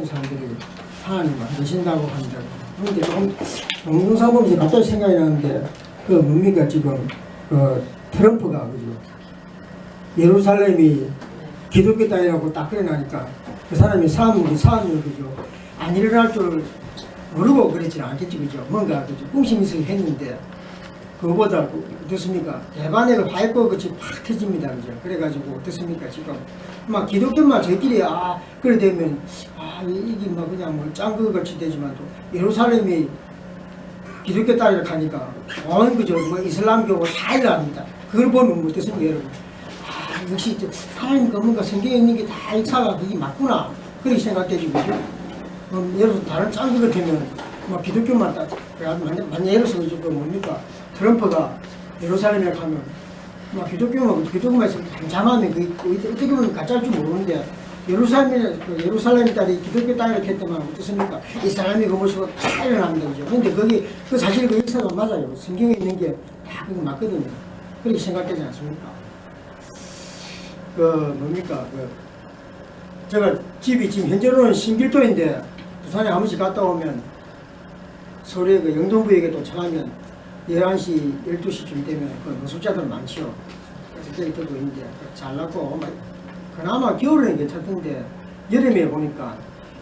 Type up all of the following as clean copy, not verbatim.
사람들이 하나님을 안 계신다고 합니다. 그런데 조금 동영상 보면서 갑자기 생각이 나는데 그 뭡니까 지금 트럼프가 그죠? 예루살렘이 기독교 땅이라고 딱 그래 나니까 그 사람이 사람을 그죠? 안 일어날 줄 모르고 그랬지는 않겠지 그죠? 뭔가 그죠? 꿈심이슬 했는데 그거보다 어떻습니까? 대반에 화약고 같이 팍 터집니다 그죠? 그래가지고 어떻습니까 지금 막 기독교만 저희끼리 그래 되면 이게 막 그냥 뭐 짠 거 같이 되지만 또 예루살렘이 기독교 땅이라 하니까 그죠? 뭐 이슬람교고 다 일어납니다. 그걸 보면 뭐 어떻습니까 여러분? 역시 하나님과 뭔가 성경에 있는 게 다 역사가 그게 맞구나 그렇게 생각되지 그죠? 예를 들어서 다른 짠 거 같으면 뭐 기독교만 딱 만약 예를 들어서 그 뭡니까? 트럼프가 예루살렘에 가면 막 기독교만 있으면 잠잠하면 어떻게 보면 가짜일 줄 모르는데 예루살렘 딸이 기독교 땅이라고 했더만 어떻습니까? 이 사람이 그 모습으로 다 일어납니다 그죠? 근데 그 사실 그 역사가 맞아요. 성경에 있는 게 다 그거 맞거든요. 그렇게 생각되지 않습니까? 뭡니까? 제가 집이 지금 현재로는 신길도인데 부산에 한 번씩 갔다 오면 서울에 그 영동구역에 도착하면 11시, 12시쯤 되면 그 노숙자들 많지요. 그래서 저기 또 보이는데 잘났고 그나마 겨울에는 괜찮던데 여름에 보니까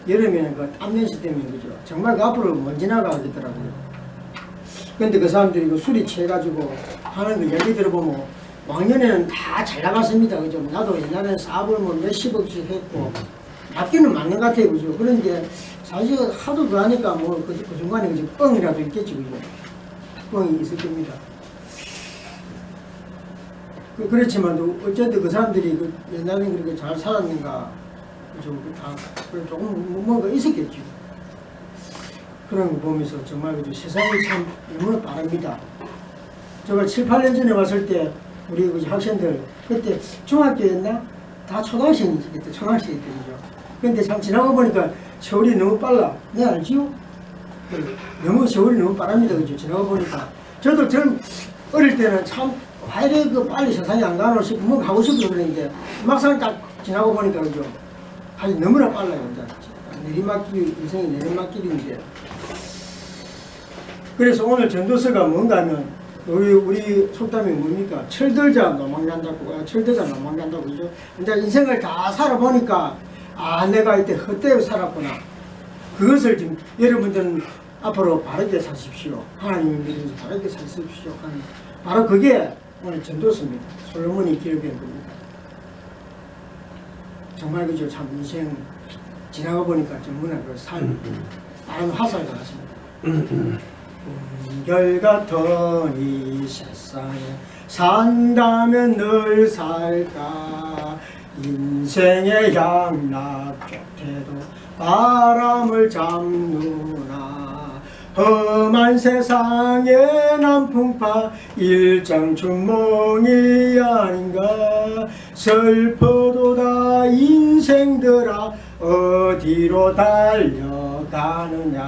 여름에는 그 땀냄새 때문에 그죠. 정말 그 앞으로 못 지나가겠더라고요. 근데 그 사람들이 그 술이 취해가지고 하는 거 얘기 들어보면 왕년에는 다 잘 나갔습니다. 그죠. 나도 옛날에는 사업을 뭐 몇십억씩 했고 맞기는 맞는 것 같아요. 그죠. 그런데 사실 하도 그러니까 뭐 그 순간에 그죠. 뻥이라도 있겠지. 그죠. 뻥이 있을 겁니다. 그렇지만 어쨌든 그 사람들이 옛날에 그렇게 잘 살았는가 그죠. 조금 뭔가 있었겠죠. 그런 거 보면서 정말 그죠. 세상이 참 너무 빠릅니다. 제가 7, 8년 전에 왔을 때 우리 그 학생들 그때 중학교였나? 다 초등학생이지 그때 초등학생이 때죠. 근데 참 지나고 보니까 세월이 너무 빨라. 네 알지요? 너무 세월이 너무 빠릅니다. 그죠? 지나고 보니까 저도 어릴 때는 참 왜 이래 빨리 세상이 안 가노 싶고 뭐 가고 싶어서 그랬는데 막상 딱 지나고 보니까 그죠? 아주 너무나 빨라요. 내리막길 인생이 내리막길인데 그래서 오늘 전도서가 뭔가 하면 우리 속담이 뭡니까? 철들자 노망난다고 철들자 노망난다고 그죠? 이제 인생을 다 살아보니까 내가 이때 헛되게 살았구나. 그것을 지금 여러분들은 앞으로 바르게 사십시오. 하나님을 믿으면서 바르게 사십시오. 바로 그게 오늘 전도서입니다. 솔로몬이 기록한 겁니다. 정말 그죠? 참 인생 지나가 보니까 전부나 그 삶, 다른 화살 같습니다. 한결같은 이 세상에 산다면 늘 살까 인생의 양락 좋대도 바람을 잡누나 험한 세상에 난풍파 일장춘몽이 아닌가 슬퍼도다 인생들아 어디로 달려가느냐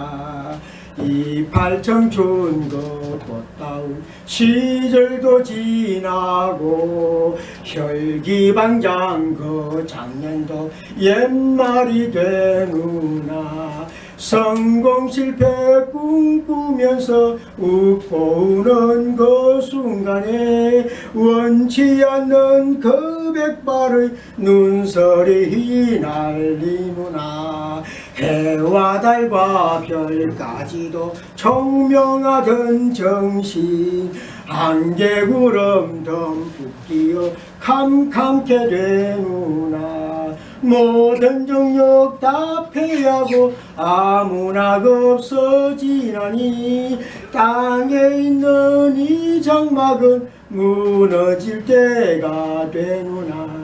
이 팔청춘 꽃다운 시절도 지나고 혈기방장 그 작년도 옛말이 되누나 성공 실패 꿈꾸면서 웃고 우는 그 순간에 원치 않는 그 백발의 눈살이 휘날리누나 해와 달과 별까지도 청명하던 정신 안개구름 덤뿍 끼어 캄캄게 되누나 모든 정력 다 패하고 아무나 없어지나니 땅에 있는 이 장막은 무너질 때가 되누나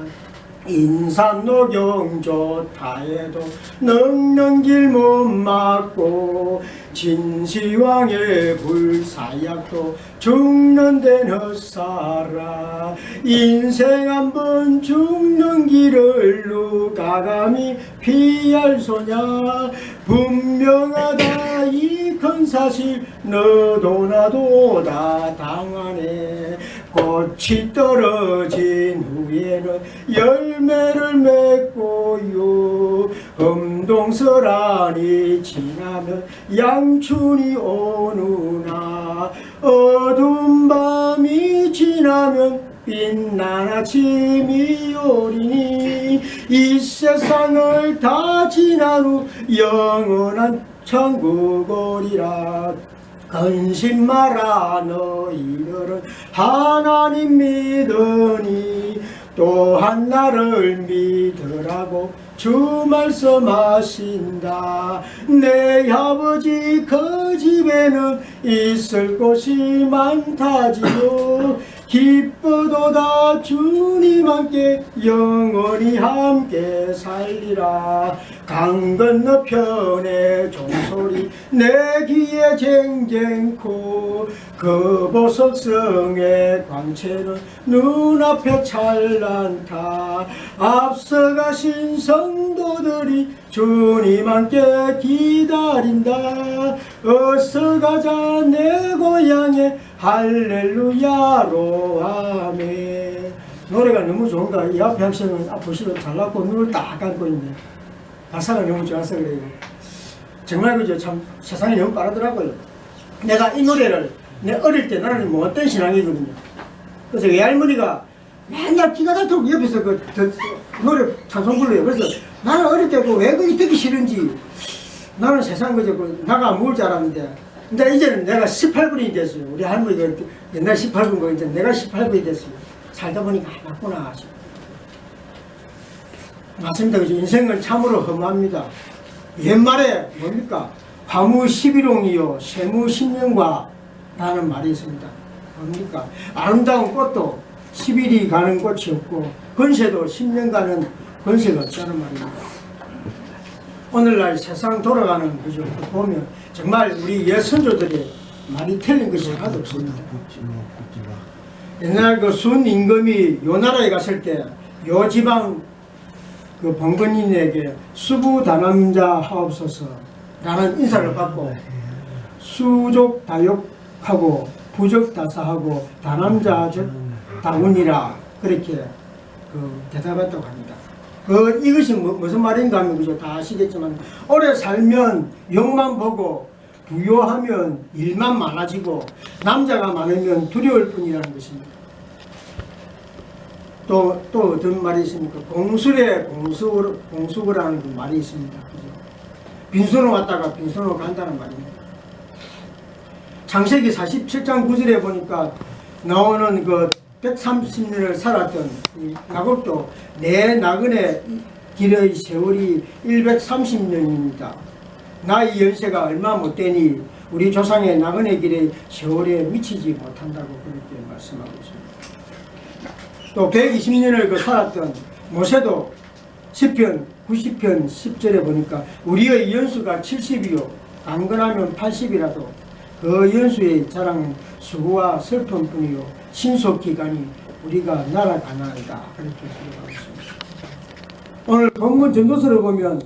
인삼노경 좋다 해도 넉넉 길 못 막고 진시황의 불사약도 죽는 데는 헛살아 인생 한번 죽는 길을 누가 감히 피할 소냐 분명하다 이 큰 사실 너도 나도 다 당하네 꽃이 떨어진 후에는 열매를 맺고요. 금동설안이 지나면 양춘이 오누나 어두운 밤이 지나면 빛난 아침이 오리니 이 세상을 다 지난 후 영원한 천국 오리라. 근심 마라 너희들은 하나님 믿으니 또한 나를 믿으라고 주 말씀하신다. 내 아버지 그 집에는 있을 곳이 많다지요. 기쁘도다 주님 함께 영원히 함께 살리라. 강 건너편의 종소리 내 귀에 쟁쟁코 그 보석성의 광채는 눈앞에 찬란타. 앞서가신 성도들이 주님 함께 기다린다. 어서 가자 내 고향에 할렐루야로 아멘. 노래가 너무 좋은가. 이 앞에 학생은 보시면 잘났고 눈을 딱 감고 있네. 가사가 너무 좋아서 그래요. 정말 그죠. 참 세상이 너무 빠르더라고요. 내가 이 노래를 내 어릴 때 나는 뭐 어떤 신앙이거든요. 그래서 외할머니가 맨날 기가 닳도록 옆에서 노래 찬송 불러요. 그래서 나는 어릴 때 왜 그게 듣기 싫은지 나는 세상 그저 나가 먹을 줄 알았는데, 근데 이제는 내가 18분이 됐어요. 우리 할머니가 옛날 18분이고 이제 내가 18분이 됐어요. 살다 보니까 맞구나. 맞습니다. 그죠? 인생은 참으로 험합니다. 옛말에 뭡니까? 화무 11홍이요 세무 10년과 라는 말이 있습니다. 뭡니까? 아름다운 꽃도 10일이 가는 꽃이 없고 건세도 10년 가는 건세가 없다는 말입니다. 오늘날 세상 돌아가는 그죠? 보면 정말 우리 옛 선조들이 말이 틀린 것이 하나도 없습니다. 옛날 그 순임금이 요 나라에 갔을 때 요 지방 그 봉건인에게 수부다남자 하옵소서 라는 인사를 받고 수족 다욕하고 부족 다사하고 다남자 다운이라 그렇게 대답했다고 합니다. 이것이 무슨 말인가 하면 그죠? 다 아시겠지만 오래 살면 욕만 보고 부요하면 일만 많아지고 남자가 많으면 두려울 뿐이라는 것입니다. 또 어떤 말이 있습니까? 공술에 공수구라는 그 말이 있습니다. 그죠? 빈손으로 왔다가 빈손으로 간다는 말입니다. 창세기 47장 9절에 보니까 나오는 그 130년을 살았던 야곱도 내 나그네 길의 세월이 130년입니다. 나의 연세가 얼마 못 되니 우리 조상의 나그네 길의 세월에 미치지 못한다고 그렇게 말씀하고 있습니다. 또 120년을 살았던 모세도 시편 90편 10절에 보니까 우리의 연수가 70이요 강건하면 80이라도 그 연수의 자랑은 수고와 슬픔뿐이요 신속기간이 우리가 날아가나이다 그렇게 기록하고 있습니다. 오늘 본문 전도서를 보면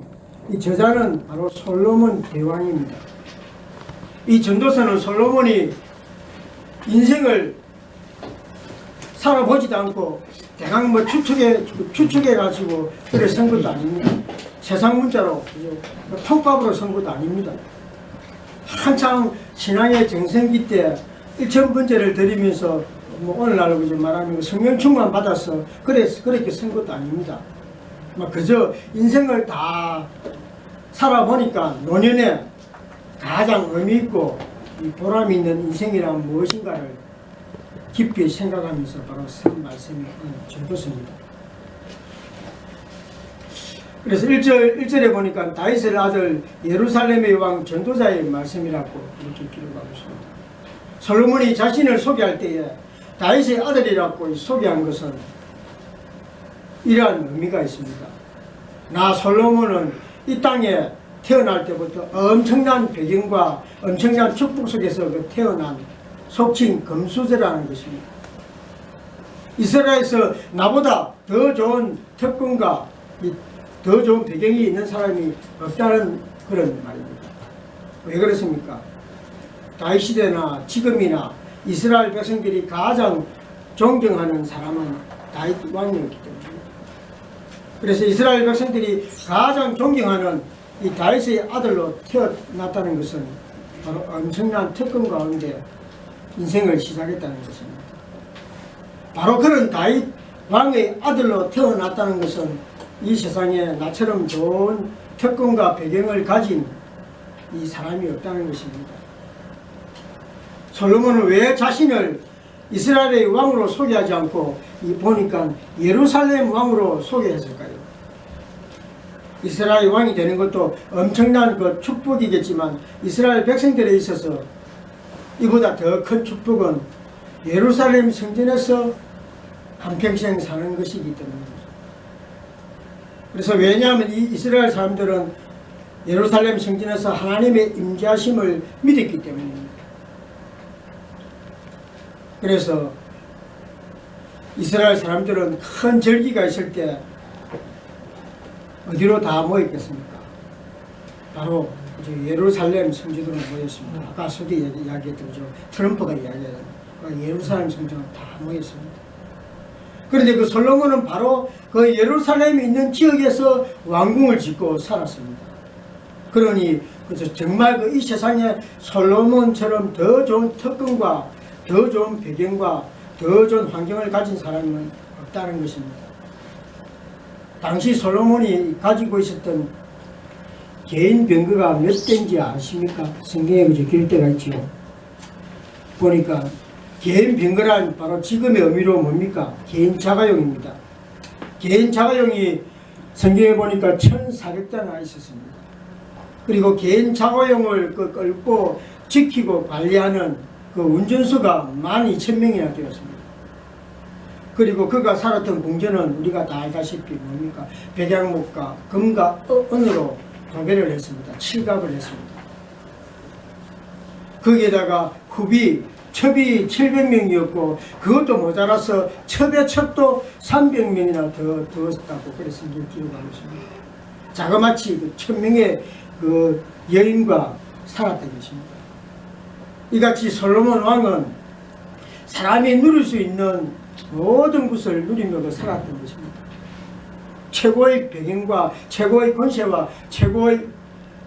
이 저자는 바로 솔로몬 대왕입니다. 이 전도서는 솔로몬이 인생을 살아보지도 않고 대강 뭐 추측해 가지고 그래 쓴 것도 아닙니다. 세상 문자로 통밥으로 쓴 것도 아닙니다. 한창 신앙의 정성기 때 1000번째를 드리면서 뭐 오늘날로 말하면 성령 충만 받아서 그렇게 쓴 것도 아닙니다. 그저 인생을 다 살아보니까 노년에 가장 의미 있고 보람 있는 인생이란 무엇인가를 깊이 생각하면서 바로 쓴 말씀이 전도서입니다. 그래서 1절에 보니까 다윗의 아들 예루살렘의 왕 전도자의 말씀이라고 이렇게 기록하고 있습니다. 솔로몬이 자신을 소개할 때에 다윗의 아들이라고 소개한 것은 이러한 의미가 있습니다. 나 솔로몬은 이 땅에 태어날 때부터 엄청난 배경과 엄청난 축복 속에서 태어난 속칭 금수저라는 것입니다. 이스라엘에서 나보다 더 좋은 특권과 더 좋은 배경이 있는 사람이 없다는 그런 말입니다. 왜 그렇습니까? 다윗 시대나 지금이나 이스라엘 백성들이 가장 존경하는 사람은 다윗 왕이었기 때문입니다. 그래서 이스라엘 백성들이 가장 존경하는 이 다윗의 아들로 태어났다는 것은 바로 엄청난 특권 가운데 인생을 시작했다는 것입니다. 바로 그런 다윗 왕의 아들로 태어났다는 것은 이 세상에 나처럼 좋은 특권과 배경을 가진 이 사람이 없다는 것입니다. 솔로몬은 왜 자신을 이스라엘의 왕으로 소개하지 않고 보니까 예루살렘 왕으로 소개했을까요? 이스라엘 왕이 되는 것도 엄청난 그 축복이겠지만 이스라엘 백성들에 있어서 이보다 더 큰 축복은 예루살렘 성전에서 한평생 사는 것이기 때문입니다. 그래서 왜냐하면 이 이스라엘 사람들은 예루살렘 성전에서 하나님의 임재하심을 믿었기 때문입니다. 그래서 이스라엘 사람들은 큰 절기가 있을 때 어디로 다 모였겠습니까? 바로 예루살렘 성전으로 모였습니다. 아까 서기 이야기했던 트럼프가 이야기했던 예루살렘 성전으로 다 모였습니다. 그런데 그 솔로몬은 바로 그 예루살렘에 있는 지역에서 왕궁을 짓고 살았습니다. 그러니 정말 이 세상에 솔로몬처럼 더 좋은 특권과 더 좋은 배경과 더 좋은 환경을 가진 사람은 없다는 것입니다. 당시 솔로몬이 가지고 있었던 개인 병거가 몇 대인지 아십니까? 성경에 기를 때가 있지요. 보니까 개인 병거란 바로 지금의 의미로 뭡니까? 개인 자가용입니다. 개인 자가용이 성경에 보니까 1,400대나 있었습니다. 그리고 개인 자가용을 끌고 지키고 관리하는 그 운전수가 12,000명이나 되었습니다. 그리고 그가 살았던 궁전은 우리가 다 알다시피 뭡니까? 백양목과 금과 은으로 도배를 했습니다. 칠갑을 했습니다. 거기에다가 첩이 700명이었고 그것도 모자라서 첩의 첩도 300명이나 더 두었다고 그래서 기록하고 있습니다. 자그마치 1,000명의 그 여인과 살았던 것입니다. 이같이 솔로몬 왕은 사람이 누릴 수 있는 모든 것을 누리며 살았던 것입니다. 최고의 배경과 최고의 권세와 최고의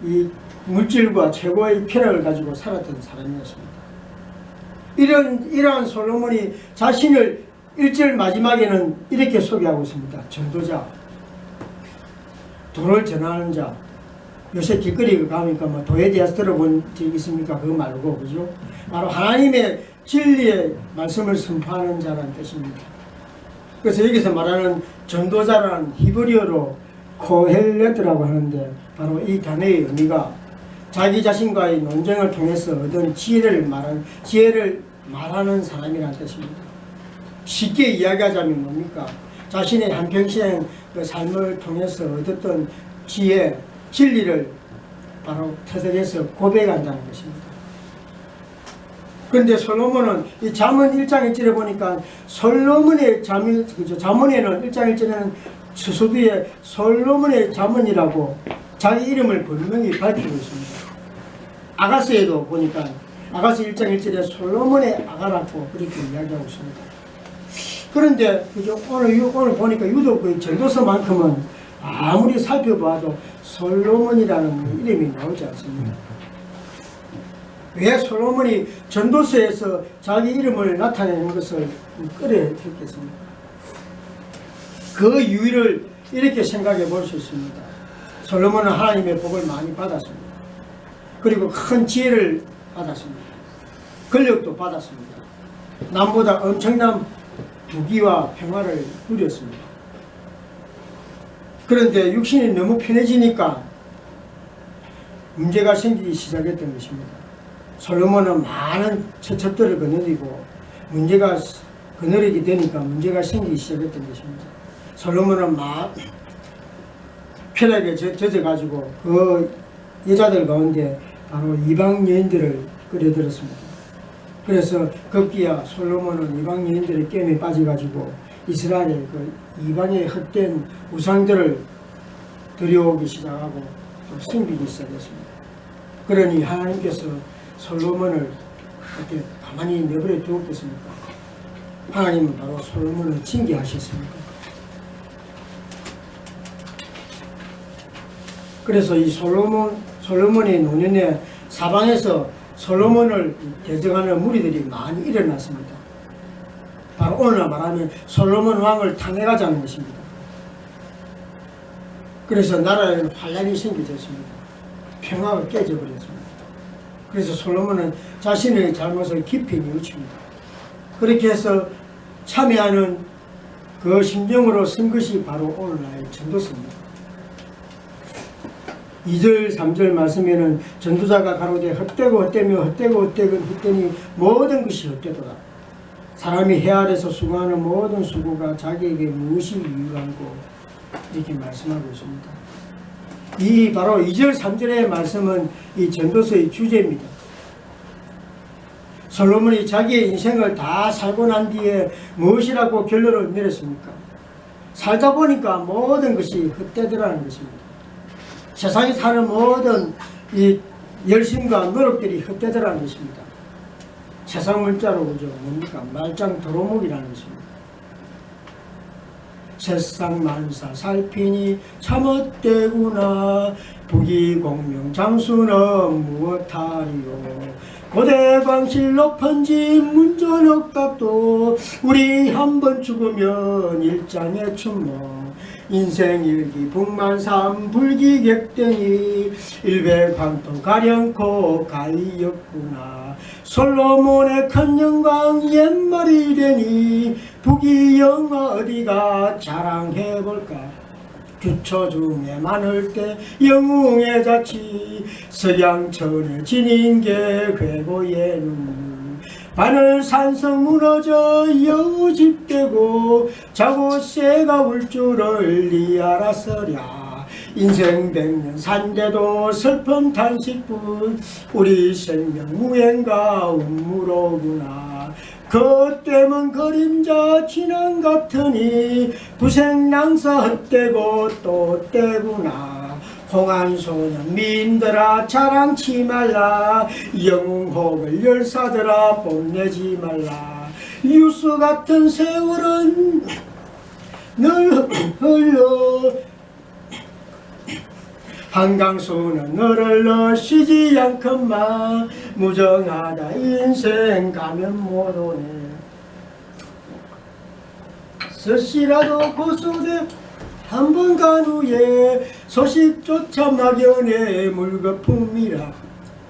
이 물질과 최고의 쾌락을 가지고 살았던 사람이었습니다. 이러한 솔로몬이 자신을 1절 마지막에는 이렇게 소개하고 있습니다. 전도자, 도를 전하는 자. 요새 길거리 가니까 도에 대해서 들어본 적 있습니까? 그거 말고, 그죠? 바로 하나님의 진리의 말씀을 선포하는 자라는 뜻입니다. 그래서 여기서 말하는 전도자라는 히브리어로 코헬레트라고 하는데 바로 이 단어의 의미가 자기 자신과의 논쟁을 통해서 얻은 지혜를 말하는 사람이라는 뜻입니다. 쉽게 이야기하자면 뭡니까? 자신의 한평생 그 삶을 통해서 얻었던 지혜, 진리를 바로 터득해서 고백한다는 것입니다. 그런데 솔로몬은 이 잠언 1장 1절에 보니까 솔로몬의 잠언에는 1장 1절에는 서두에 솔로몬의 잠언이라고 자기 이름을 분명히 밝히고 있습니다. 아가스에도 보니까 아가스 1장 1절에 솔로몬의 아가라고 그렇게 이야기하고 있습니다. 그런데 오늘 보니까 유독 그 전도서만큼은 아무리 살펴봐도 솔로몬이라는 이름이 나오지 않습니다. 왜 솔로몬이 전도서에서 자기 이름을 나타내는 것을 꺼려했겠습니까? 그 이유를 이렇게 생각해 볼 수 있습니다. 솔로몬은 하나님의 복을 많이 받았습니다. 그리고 큰 지혜를 받았습니다. 권력도 받았습니다. 남보다 엄청난 부귀와 평화를 누렸습니다. 그런데 육신이 너무 편해지니까 문제가 생기기 시작했던 것입니다. 솔로몬은 많은 처첩들을 거느리고 문제가 거느리게 되니까 문제가 생기기 시작했던 것입니다. 솔로몬은 막 쾌락에 젖어가지고 그 여자들 가운데 바로 이방 여인들을 끌어들였습니다. 그래서 급기야 솔로몬은 이방 여인들의 깸에 빠져가지고 이스라엘의 그 이방의 헛된 우상들을 들여오기 시작하고 또 섬기기 시작했습니다. 그러니 하나님께서 솔로몬을 그렇게 가만히 내버려 두었겠습니까? 하나님은 바로 솔로몬을 징계하셨습니다. 그래서 이 솔로몬의 노년에 사방에서 솔로몬을 대적하는 무리들이 많이 일어났습니다. 바로 오늘날 말하면 솔로몬 왕을 탄핵하자는 것입니다. 그래서 나라에는 환란이 생겨졌습니다. 평화가 깨져버렸습니다. 그래서 솔로몬은 자신의 잘못을 깊이 뉘우칩니다. 그렇게 해서 참여하는 그 심정으로 쓴 것이 바로 오늘날의 전도서입니다. 2절 3절 말씀에는 전도자가 가로되 헛되고 헛되며 헛되고 헛되니 모든 것이 헛되도다. 사람이 해 아래서 수고하는 모든 수고가 자기에게 무엇이 유익한고, 이렇게 말씀하고 있습니다. 이 바로 2절 3절의 말씀은 이 전도서의 주제입니다. 솔로몬이 자기의 인생을 다 살고 난 뒤에 무엇이라고 결론을 내렸습니까? 살다 보니까 모든 것이 헛되더라는 것입니다. 세상에 사는 모든 이 열심과 노력들이 헛되더라는 것입니다. 세상 문자로 그죠? 뭡니까? 말짱 도루묵이라는 것입니다. 세상 만사 살피니 참 헛되구나. 부귀공명 장수는 무엇하리요. 고대방실 높은 집 문전억답도 우리 한번 죽으면 일장의 춘몽. 인생 일기 북만삼 불기객되니 일백황통 가련코 가이였구나. 솔로몬의 큰 영광 옛말이 되니 부귀영화 어디가 자랑해볼까. 주처 중에 많을 때 영웅의 자치 석양천의 진인계 회고의 눈물. 바늘 산성 무너져 여우집되고 자고 새가 울 줄을 니 알았으랴. 인생 100년 산대도 슬픈 탄식뿐 우리 생명 무행과 운무로구나. 겉대면 그림자 지난 같으니 부생낭사 헛되고 또 헛되구나. 홍안소년 미인들아 자랑치 말라. 영웅혹을 열사들아 뽐내지 말라. 유수 같은 세월은 늘 흘러 한강수는 너를 넣으시지 않건만. 무정하다 인생 가면 못 오네. 스시라도 고소돼 한 번 간 후에 소식조차 막연해 물거품이라.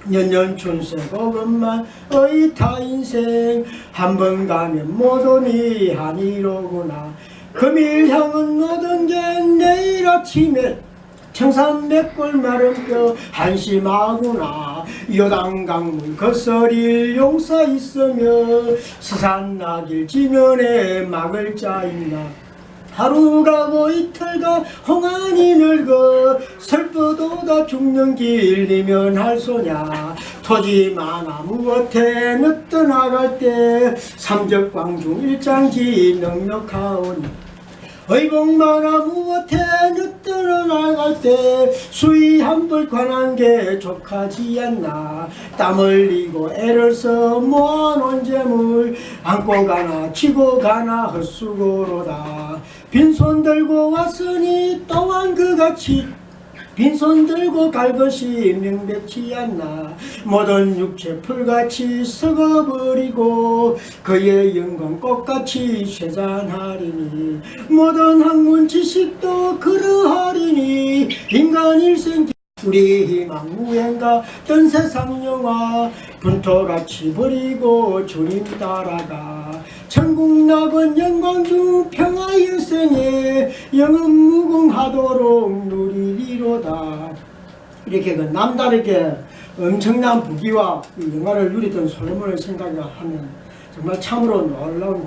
년년 춘세 고금만 어이타 인생 한 번 가면 못 오니 한이로구나. 금일향은 얻은 게 내일 아침에 청산맥골 마른 뼈 한심하구나. 요단강물 거스릴 용사 있으며 스산나길 지면에 막을 자 있나. 하루 가고 이틀 가 홍안이 늙어 슬퍼도다 죽는 길이면 할 소냐. 토지 많아 무엇해 늦떠 나갈 때 삼적광중 일장지 넉넉하오니. 의복 많아 무엇해 늦떠 나갈 때 수위 한벌 관한 게 족하지 않나. 땀 흘리고 애를 써 모아놓은 재물 안고 가나 치고 가나 헛수고로다. 빈손 들고 왔으니 또한 그같이 빈손 들고 갈 것이 명백치 않나. 모든 육체 풀같이 썩어버리고 그의 영광 꽃같이 쇠잔하리니. 모든 학문 지식도 그러하리니. 인간 일생 우리 희망 무행가 떤 세상 영화 분토같이 버리고 주님 따라가. 천국 낙원 영광중 평화일생에 영원 무궁하도록 누리리로다. 이렇게 그 남다르게 엄청난 부귀와 영화를 누리던 솔로몬을 생각하면 정말 참으로 놀라운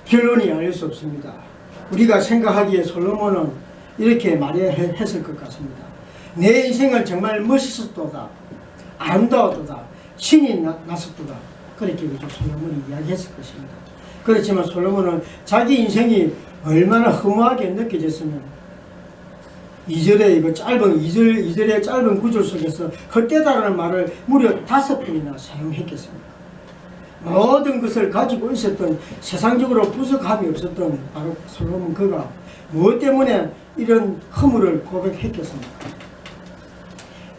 결론이 아닐 수 없습니다. 우리가 생각하기에 솔로몬은 이렇게 말했을 것 같습니다. 내 인생은 정말 멋있었도다. 아름다웠도다. 신이 났었도다. 그렇게 솔로몬이 이야기했을 것입니다. 그렇지만 솔로몬은 자기 인생이 얼마나 허무하게 느껴졌으면 2절의 이거 짧은 2절의 짧은 구절 속에서 헛되다라는 말을 무려 5번이나 사용했겠습니다. 모든 것을 가지고 있었던 세상적으로 부족함이 없었던 바로 솔로몬 그가 무엇 때문에 이런 허물을 고백했겠습니까?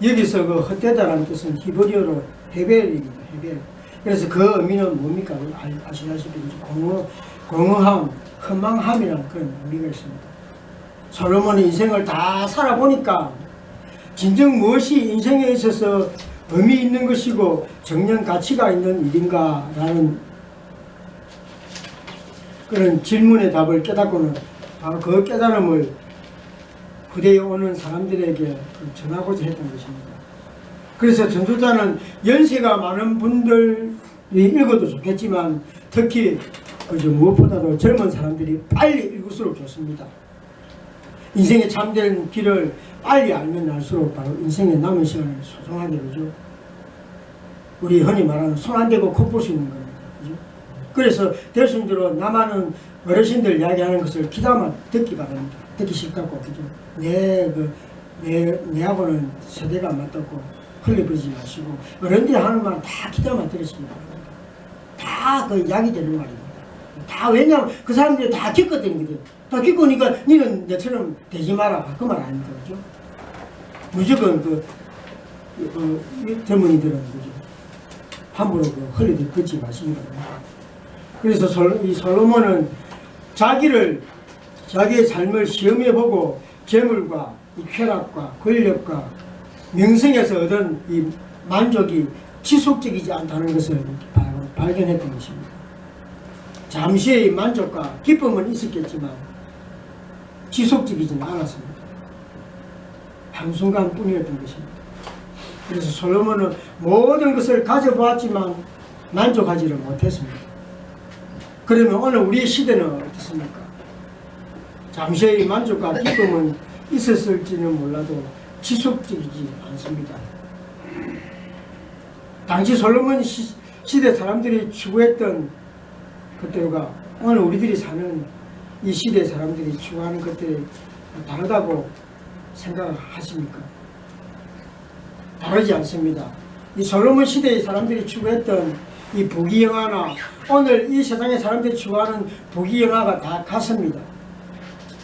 여기서 그 헛되다라는 뜻은 히브리어로 헤벨입니다. 헤벨. 그래서 그 의미는 뭡니까? 아시다시피 공허함, 허망함이라는 그런 의미가 있습니다. 솔로몬의 인생을 다 살아보니까 진정 무엇이 인생에 있어서 의미 있는 것이고 정녕 가치가 있는 일인가 라는 그런 질문의 답을 깨닫고는 바로 그 깨달음을 후대에 오는 사람들에게 전하고자 했던 것입니다. 그래서 전도자는 연세가 많은 분들이 읽어도 좋겠지만 특히 무엇보다도 젊은 사람들이 빨리 읽을수록 좋습니다. 인생의 참된 길을 빨리 알면 알수록 바로 인생의 남은 시간을 소중하게 그죠? 우리 흔히 말하는 손 안 대고 코 볼 수 있는 겁니다. 그죠? 그래서 될 수 있도록 남아는 어르신들 이야기하는 것을 귀담아 듣기 바랍니다. 듣기 쉽다고 그죠? 내하고는 세대가 안 맞다고 흘려버리지 마시고 어른들이 하는 말 다 귀담아 들으시기 바랍니다. 다 그 약이 되는 말입니다. 다 왜냐하면 그 사람들이 다 겪었다는 거죠. 다 겪으니까 니는 내처럼 되지 마라 그 말 아닙니까? 그죠? 무조건 젊은이들은 그죠? 함부로 흘리듯 듣지 마시기 바랍니다. 그래서 이 솔로몬은 자기의 삶을 시험해보고 재물과 이 쾌락과 권력과 명성에서 얻은 이 만족이 지속적이지 않다는 것을 바로 발견했던 것입니다. 잠시의 만족과 기쁨은 있었겠지만 지속적이지는 않았습니다. 한순간뿐이었던 것입니다. 그래서 솔로몬은 모든 것을 가져보았지만 만족하지를 못했습니다. 그러면 오늘 우리의 시대는 어떻습니까? 잠시의 만족과 기쁨은 있었을지는 몰라도 지속적이지 않습니다. 당시 솔로몬 시대 사람들이 추구했던 것들과 오늘 우리들이 사는 이 시대 사람들이 추구하는 것들이 다르다고 생각하십니까? 다르지 않습니다. 이 솔로몬 시대의 사람들이 추구했던 이 부귀영화나 오늘 이 세상의 사람들이 추구하는 부귀영화가 다 같습니다.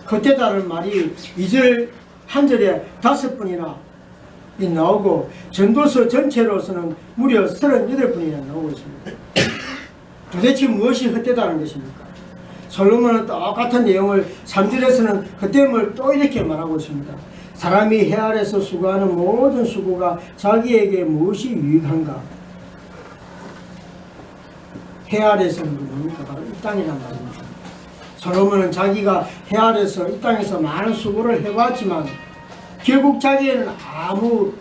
그때다는 말이 2절 한 절에 5번이나 나오고 전도서 전체로서는 무려 38번이나 나오고 있습니다. 도대체 무엇이 헛되다는 것입니까? 솔로몬은 똑같은 내용을 3절에서는 헛됨을 또 이렇게 말하고 있습니다. 사람이 해 아래서 수고하는 모든 수고가 자기에게 무엇이 유익한가? 해 아래서는 뭡니까? 바로 이 땅이란 말입니다. 솔로몬은 자기가 해 아래서 이 땅에서 많은 수고를 해왔지만 결국 자기에는 아무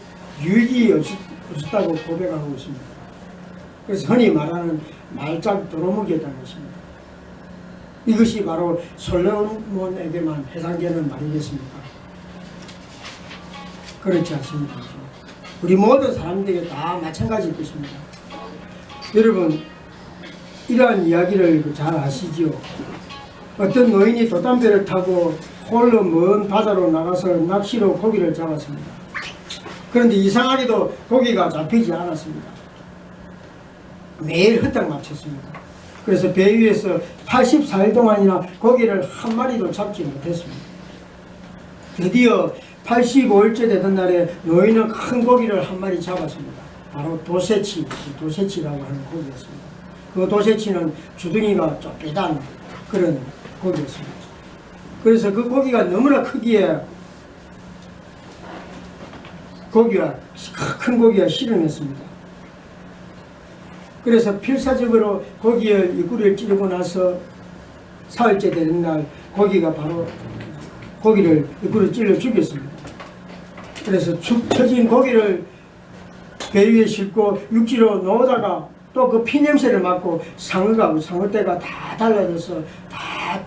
유익이 없었다고 고백하고 있습니다. 그래서 흔히 말하는 말짝 도루묵이었다는 것입니다. 이것이 바로 솔로몬에게만 해당되는 말이겠습니까? 그렇지 않습니다. 우리 모든 사람들에게 다 마찬가지일 것입니다. 여러분 이러한 이야기를 잘 아시죠? 어떤 노인이 돛담배를 타고 홀로 먼 바다로 나가서 낚시로 고기를 잡았습니다. 그런데 이상하게도 고기가 잡히지 않았습니다. 매일 헛딱 맞췄습니다. 그래서 배 위에서 84일 동안이나 고기를 한 마리도 잡지 못했습니다. 드디어 85일째 되던 날에 노인은 큰 고기를 한 마리 잡았습니다. 바로 도새치라고 하는 고기였습니다. 그 도새치는 주둥이가 좁게단 그런 고기였습니다. 그래서 그 고기가 너무나 크기에 큰 고기가 씨름했습니다. 그래서 필사적으로 고기의 이구리를 찌르고 나서 사흘째 되는 날 고기가 바로 고기를 이구리를 찔러 죽였습니다. 그래서 축 처진 고기를 배 위에 싣고 육지로 놓다가 또 그 피냄새를 맡고 상어떼가 다 달라져서 다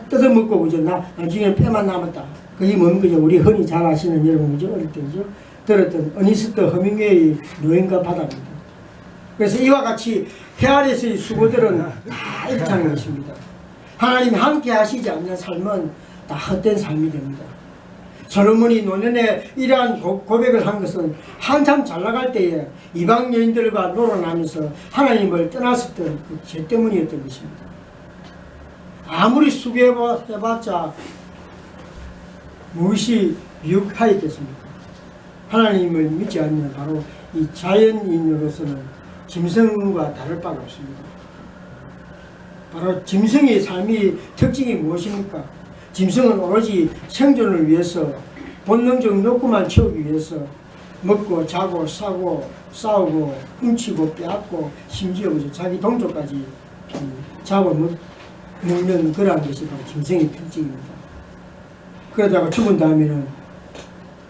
뜯어먹고 그죠? 나중에 뼈만 남았다. 그게 뭡니까? 우리 흔히 잘 아시는 여러분 그죠? 어릴 때 그죠? 들었던 어니스트 허밍웨이의 노인과 바다입니다. 그래서 이와 같이 해 아래서의 수고들은 다 이렇다는 것입니다. 하나님이 함께 하시지 않는 삶은 다 헛된 삶이 됩니다. 솔로몬이 노년에 이러한 고백을 한 것은 한참 잘 나갈 때에 이방 여인들과 놀아나면서 하나님을 떠났었던 그 죄 때문이었던 것입니다. 아무리 수고해봤자 무엇이 유익하였겠습니까? 하나님을 믿지 않는 바로 이 자연인으로서는 짐승과 다를 바가 없습니다. 바로 짐승의 삶의 특징이 무엇입니까? 짐승은 오로지 생존을 위해서 본능적 욕구만 채우기 위해서 먹고 자고 싸고 싸우고 훔치고 빼앗고 심지어 자기 동족까지 잡아먹는 그러한 것이 바로 짐승의 특징입니다. 그러다가 죽은 다음에는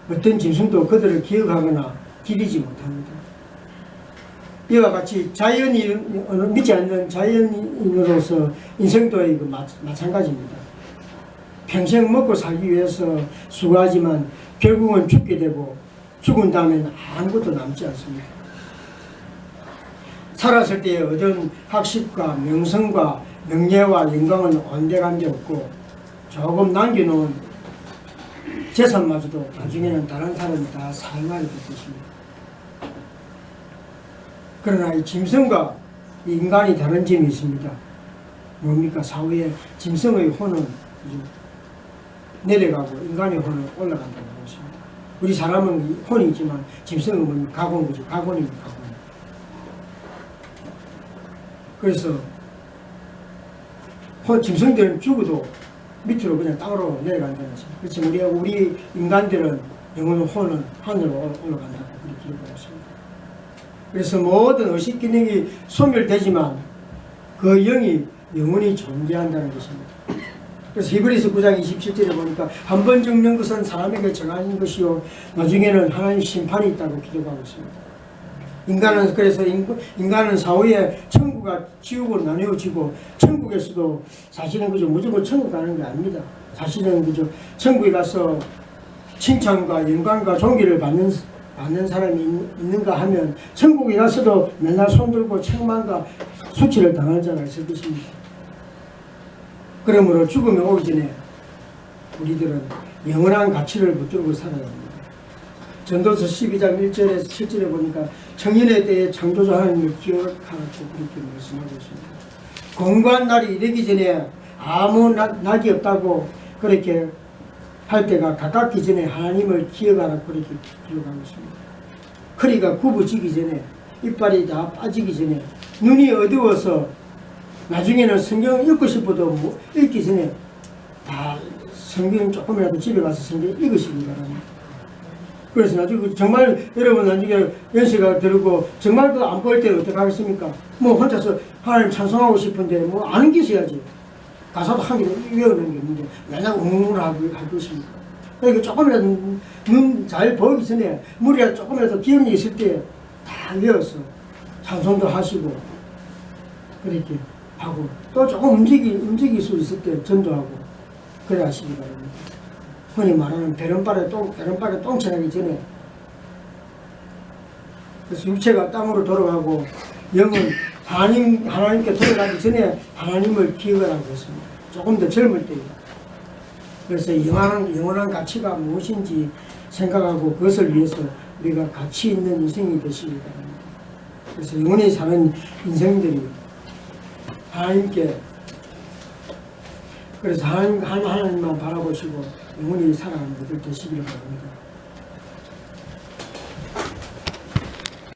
어떤 짐승도 그들을 기억하거나 기리지 못합니다. 이와 같이 자연인, 믿지 않는 자연인으로서 인생도 마찬가지입니다. 평생 먹고 살기 위해서 수고하지만 결국은 죽게 되고 죽은 다음에는 아무것도 남지 않습니다. 살았을 때 얻은 학식과 명성과 명예와 영광은 온데간데 없고 조금 남겨놓은 재산마저도 나중에는 다른 사람이 다 사용하게 될 것입니다. 그러나 이 짐승과 이 인간이 다른 점이 있습니다. 뭡니까? 사후에 짐승의 혼은 내려가고 인간의 혼은 올라간다는 것입니다. 우리 사람은 혼이 있지만 짐승은 뭡니까? 가고는 거죠. 가고입니다. 가고. 그래서 짐승들은 죽어도 밑으로 그냥 땅으로 내려간다는 것입니다. 그렇지만 우리 인간들은 영혼의 혼은 하늘로 올라간다고 그렇게 기록하고 있습니다. 그래서 모든 의식 기능이 소멸되지만 그 영이 영원히 존재한다는 것입니다. 그래서 히브리서 9장 27절에 보니까 한 번 죽는 것은 사람에게 정한 것이요 나중에는 하나님 심판이 있다고 기록하고 있습니다. 인간은 그래서 인간은 사후에 천국과 지옥으로 나뉘어지고 천국에서도 사실은 그저 무조건 천국 가는 게 아닙니다. 사실은 그저 천국에 가서 칭찬과 영광과 존귀를 받는 사람이 있는가 하면 천국에 가서도 맨날 손들고 책망과 수치를 당하는 자가 있을 것입니다. 그러므로 죽음이 오기 전에 우리들은 영원한 가치를 붙들고 살아야 합니다. 전도서 12장 1절에서 7절에 보니까 청년의 때에 창조주 하나님을 기억하라고 그렇게 말씀하고 있습니다. 공고한 날이 이르기 전에 아무 낙이 없다고 그렇게 할 때가 가깝기 전에 하나님을 기억하라고 그렇게 기록하고 있습니다. 허리가 굽어지기 전에 이빨이 다 빠지기 전에 눈이 어두워서 나중에는 성경을 읽고 싶어도 읽기 전에 다 성경 조금이라도 집에 가서 성경 읽으시기 바랍니다. 그래서 나중에 정말 여러분 나중에 연세가 들고 정말 그 안 보일 때는 어떻게 하겠습니까? 뭐 혼자서 하나님 찬송하고 싶은데 뭐 아는 게 있어야지. 가사도 한 개 외우는 게 있는데 맨날 웅웅하고 할 것입니까? 그러니까 조금이라도 눈 잘 보이기 전에 머리가 조금이라도 기억이 있을 때 다 외워서 찬송도 하시고 그렇게 하고 또 조금 움직일 수 있을 때 전도하고 그래 하시기 바랍니다. 흔히 말하는 베른발에 똥칠하기 전에 그래서 육체가 땅으로 돌아가고 영은 하나님께 돌아가기 전에 하나님을 기억하라고 했습니다. 조금 더 젊을 때입니다. 그래서 영원한 가치가 무엇인지 생각하고 그것을 위해서 우리가 가치 있는 인생이 되시기 바랍니다. 그래서 영원히 사는 인생들이 하나님께 그래서 하나님만 바라보시고 영원히 살아가는 분들 되시기를 바랍니다.